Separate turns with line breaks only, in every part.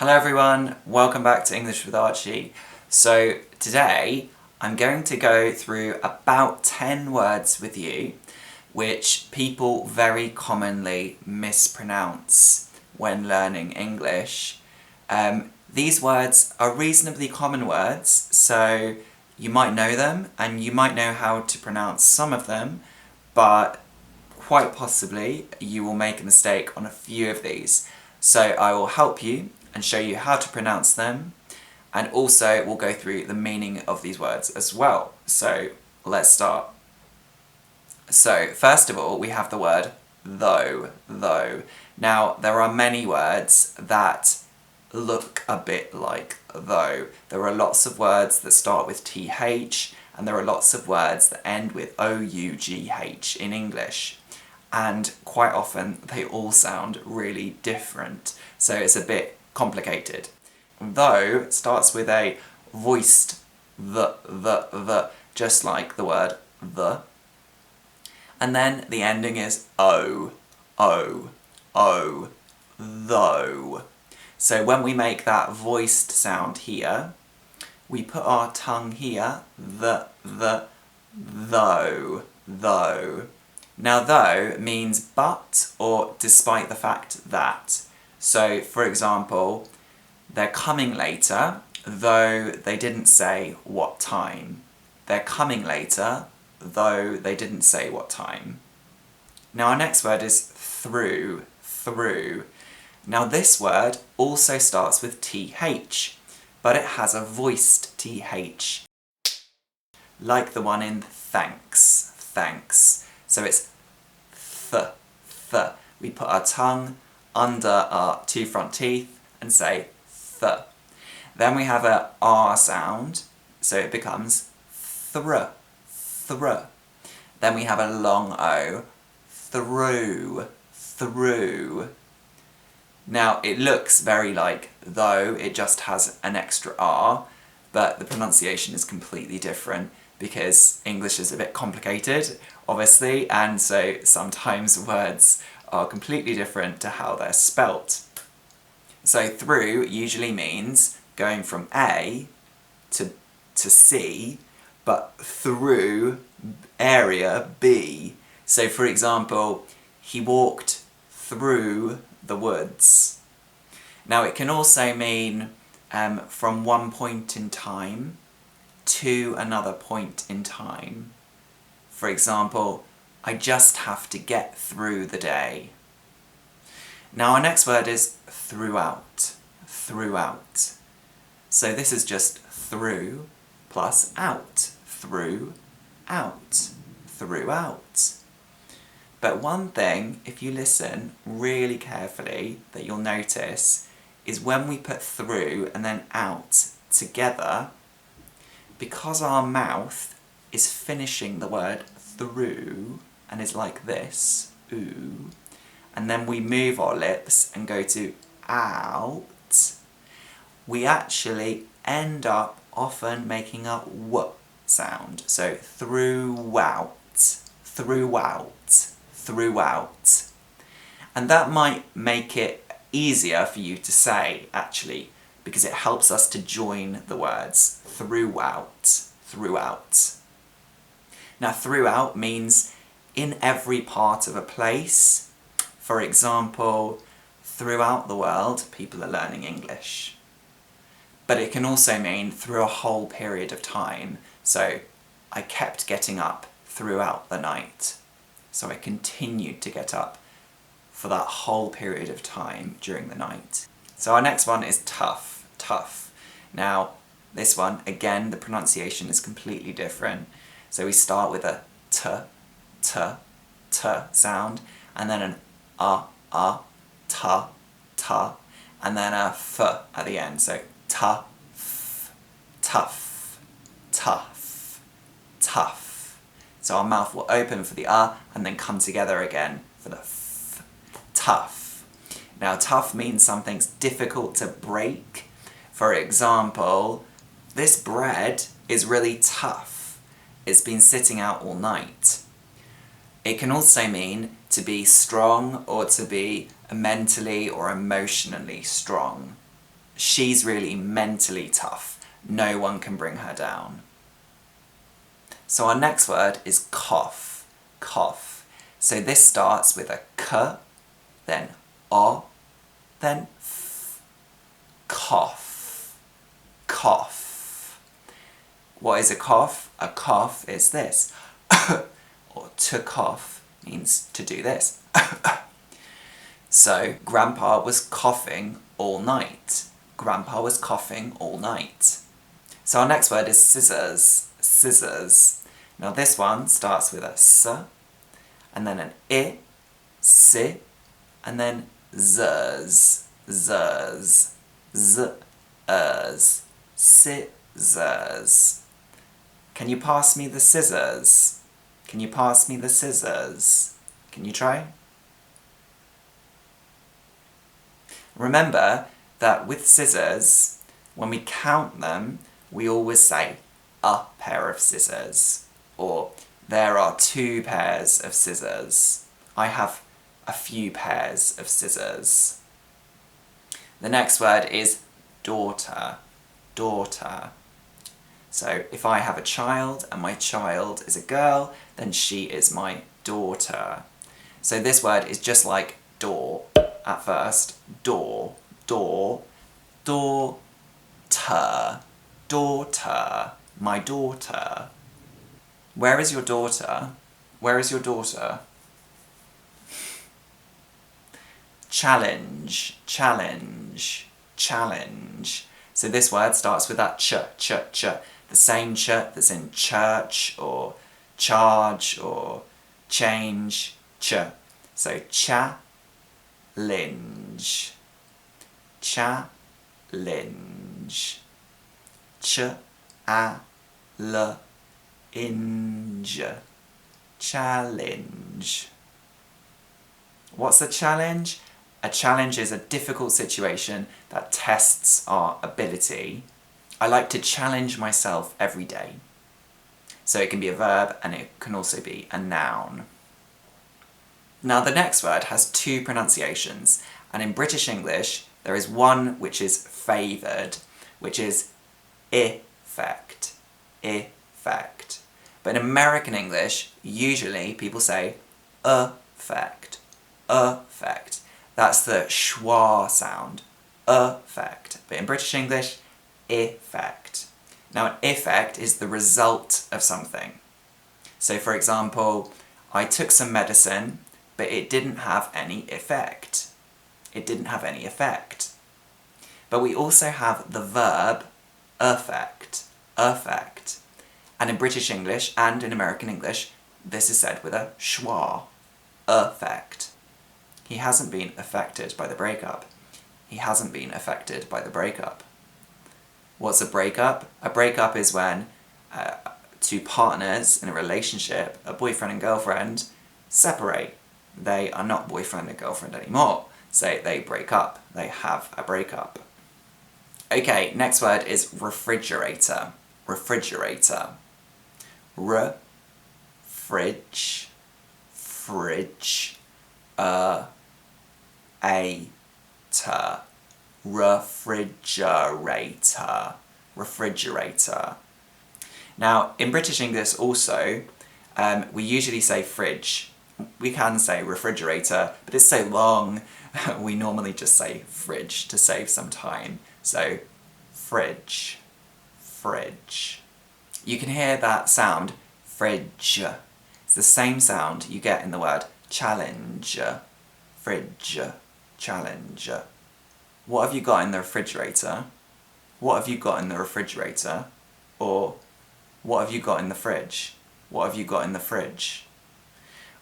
Hello everyone, welcome back to English with Archie. So today I'm going to go through about 10 words with you which people very commonly mispronounce when learning English. These words are reasonably common words, so you might know them and you might know how to pronounce some of them, but quite possibly you will make a mistake on a few of these. So I will help you and show you how to pronounce them, and also we'll go through the meaning of these words as well. So let's start. So first of all, we have the word though. Now there are many words that look a bit like though. There are lots of words that start with TH, and there are lots of words that end with OUGH in English. And quite often they all sound really different, so it's a bit complicated. Though starts with a voiced the, just like the word the. And then the ending is o, though. So when we make that voiced sound here, we put our tongue here, though. Now though means but or despite the fact that. So for example, they're coming later, though they didn't say what time. They're coming later, though they didn't say what time. Now our next word is through. Now this word also starts with TH, but it has a voiced TH, like the one in thanks. So it's th. We put our tongue under our two front teeth and say th. Then we have a R sound, so it becomes thr. Then we have a long O, through. Now it looks very like though, it just has an extra R, but the pronunciation is completely different because English is a bit complicated, obviously, and so sometimes words are completely different to how they're spelt. So through usually means going from A to C, but through area B. So for example, he walked through the woods. Now it can also mean from one point in time to another point in time. For example, I just have to get through the day. Now our next word is throughout. So this is just through plus out. Throughout. But one thing, if you listen really carefully, that you'll notice is when we put through and then out together, because our mouth is finishing the word through and is like this, ooh, and then we move our lips and go to out, we actually end up often making a w sound. So throughout. And that might make it easier for you to say, actually, because it helps us to join the words throughout. Now throughout means in every part of a place. For example, throughout the world people are learning English. But it can also mean through a whole period of time. So I kept getting up throughout the night. So I continued to get up for that whole period of time during the night. So our next one is tough. Now this one, again, the pronunciation is completely different. So we start with a t sound, and then an ta, and then a f at the end. So tough. So our mouth will open for the and then come together again for the f. Tough. Now tough means something's difficult to break. For example, this bread is really tough. It's been sitting out all night. It can also mean to be strong or to be mentally or emotionally strong. She's really mentally tough. No one can bring her down. So our next word is cough. Cough. So this starts with a k, then o, then f. Cough. Cough. What is a cough? A cough is this. Or to cough means to do this. So, Grandpa was coughing all night. Grandpa was coughing all night. So our next word is scissors. Scissors. Now this one starts with a s, and then an I, si, and then zers. Zers. Z-ers. Scissors. Can you pass me the scissors? Can you pass me the scissors? Can you try? Remember that with scissors, when we count them, we always say a pair of scissors, or there are 2 pairs of scissors. I have a few pairs of scissors. The next word is daughter. Daughter. So if I have a child and my child is a girl, then she is my daughter. So this word is just like door at first. Door, door, daughter, daughter, my daughter. Where is your daughter? Where is your daughter? Challenge, challenge, challenge. So this word starts with that ch, the same ch that's in church or charge or change, ch. So challenge, challenge, ch-a-l-inge, challenge. What's a challenge? A challenge is a difficult situation that tests our ability. I like to challenge myself every day. So it can be a verb and it can also be a noun. Now the next word has 2 pronunciations, and in British English there is one which is favoured, which is effect, effect. But in American English, usually people say affect, affect. That's the schwa sound, affect. But in British English, effect. Now an effect is the result of something. So for example, I took some medicine, but it didn't have any effect. It didn't have any effect. But we also have the verb affect, affect. And in British English and in American English, this is said with a schwa, affect. He hasn't been affected by the breakup. He hasn't been affected by the breakup. What's a breakup? A breakup is when 2 partners in a relationship, a boyfriend and girlfriend, separate. They are not boyfriend and girlfriend anymore. So they break up. They have a breakup. Okay, next word is refrigerator. Refrigerator. Fridge, fridge, refrigerator, refrigerator. Now, in British English also, we usually say fridge. We can say refrigerator, but it's so long, we normally just say fridge to save some time. So, fridge, fridge. You can hear that sound, fridge. It's the same sound you get in the word challenge, fridge, challenge. What have you got in the refrigerator? What have you got in the refrigerator? Or, what have you got in the fridge? What have you got in the fridge?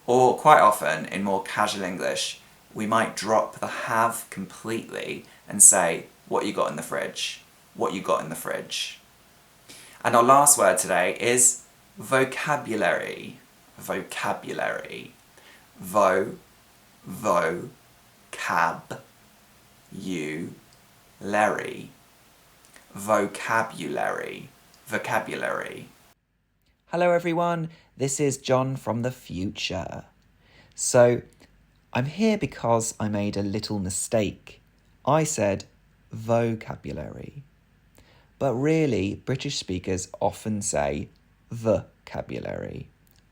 Or, quite often, in more casual English, we might drop the have completely and say, what you got in the fridge? What you got in the fridge? And our last word today is vocabulary. Vocabulary. Cab, you, Larry. Vocabulary. Vocabulary. Hello everyone, this is John from the future. So, I'm here because I made a little mistake. I said vocabulary. But really, British speakers often say vocabulary.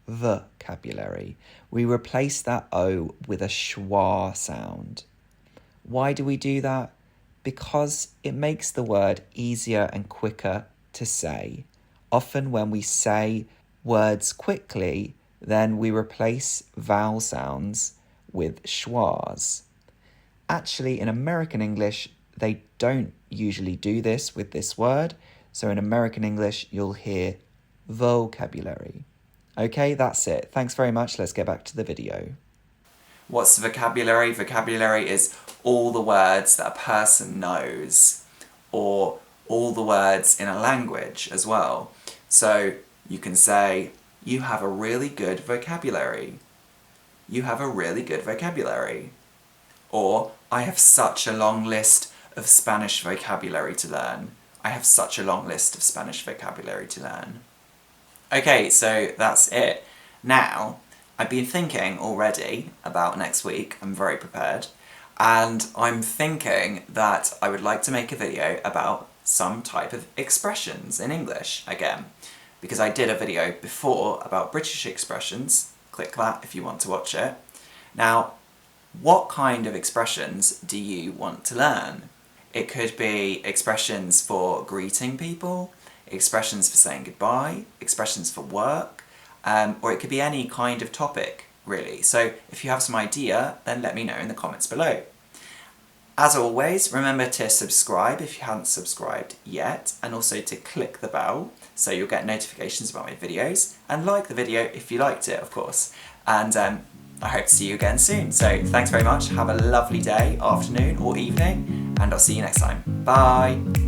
Vocabulary. We replace that O with a schwa sound. Why do we do that? Because it makes the word easier and quicker to say. Often when we say words quickly, then we replace vowel sounds with schwas. Actually, in American English, they don't usually do this with this word. So in American English, you'll hear vocabulary. Okay, that's it. Thanks very much. Let's get back to the video. What's vocabulary? Vocabulary is all the words that a person knows, or all the words in a language as well. So you can say, you have a really good vocabulary. You have a really good vocabulary. Or, I have such a long list of Spanish vocabulary to learn. I have such a long list of Spanish vocabulary to learn. Okay, so that's it. Now, I've been thinking already about next week. I'm very prepared. And I'm thinking that I would like to make a video about some type of expressions in English again. Because I did a video before about British expressions. Click that if you want to watch it. Now, what kind of expressions do you want to learn? It could be expressions for greeting people, expressions for saying goodbye, expressions for work, or it could be any kind of topic, really. So if you have some idea, then let me know in the comments below. As always, remember to subscribe if you haven't subscribed yet, and also to click the bell so you'll get notifications about my videos, and like the video if you liked it, of course. And I hope to see you again soon. So thanks very much, have a lovely day, afternoon or evening, and I'll see you next time. Bye!